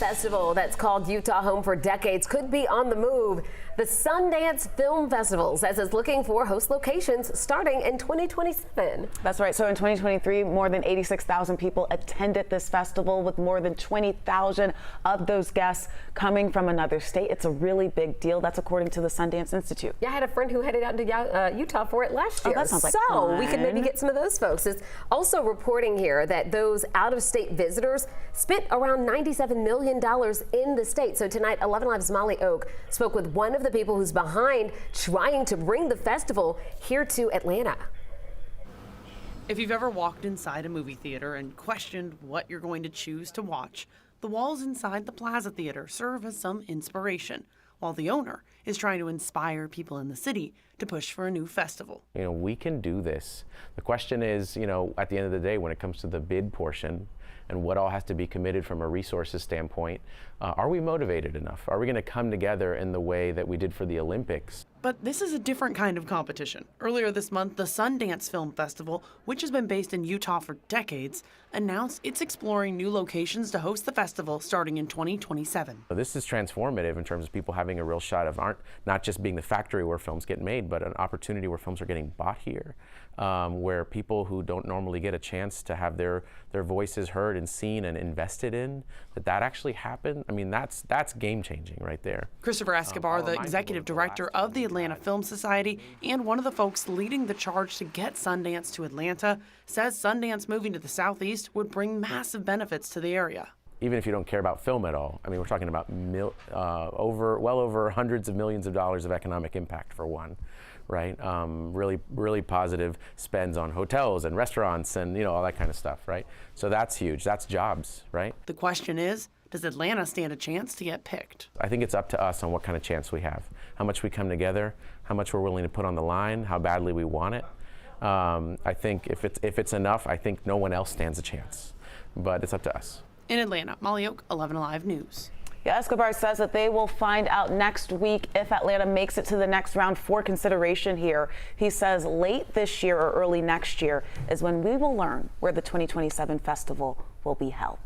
Festival that's called Utah home for decades could be on the move. The Sundance Film Festival says it's looking for host locations starting in 2027. That's right. So in 2023, more than 86,000 people attended this festival, with more than 20,000 of those guests coming from another state. It's a really big deal. That's according to the Sundance Institute. Yeah, I had a friend who headed out to Utah for it last year. Oh, that sounds like so fun. We could maybe get some of those folks. It's also reporting here that those out-of-state visitors spent around $97 million in the state. So tonight, 11 Live's Molly Oak spoke with one of the people who's behind trying to bring the festival here to Atlanta. If you've ever walked inside a movie theater and questioned what you're going to choose to watch, the walls inside the Plaza Theater serve as some inspiration, while the owner is trying to inspire people in the city to push for a new festival. You know, we can do this. The question is, you know, at the end of the day, when it comes to the bid portion and what all has to be committed from a resources standpoint, are we motivated enough? Are we going to come together in the way that we did for the Olympics? But this is a different kind of competition. Earlier this month, the Sundance Film Festival, which has been based in Utah for decades, announced it's exploring new locations to host the festival starting in 2027. This is transformative in terms of people having a real shot of not just being the factory where films get made, but an opportunity where films are getting bought here, where people who don't normally get a chance to have their voices heard and seen and invested in, that actually happened. I mean, that's game changing right there. Christopher Escobar, the executive director of the Atlanta Film Society and one of the folks leading the charge to get Sundance to Atlanta, says Sundance moving to the southeast would bring massive benefits to the area. Even if you don't care about film at all, I mean, we're talking about well over hundreds of millions of dollars of economic impact for one, right? Really positive spends on hotels and restaurants and, you know, all that kind of stuff, right? So that's huge. That's jobs, right? The question is, does Atlanta stand a chance to get picked? I think it's up to us on what kind of chance we have, how much we come together, how much we're willing to put on the line, how badly we want it. I think if it's enough, I think no one else stands a chance, but it's up to us. In Atlanta, Molly Oak, 11 Alive News. Yeah, Escobar says that they will find out next week if Atlanta makes it to the next round for consideration here. He says late this year or early next year is when we will learn where the 2027 festival will be held.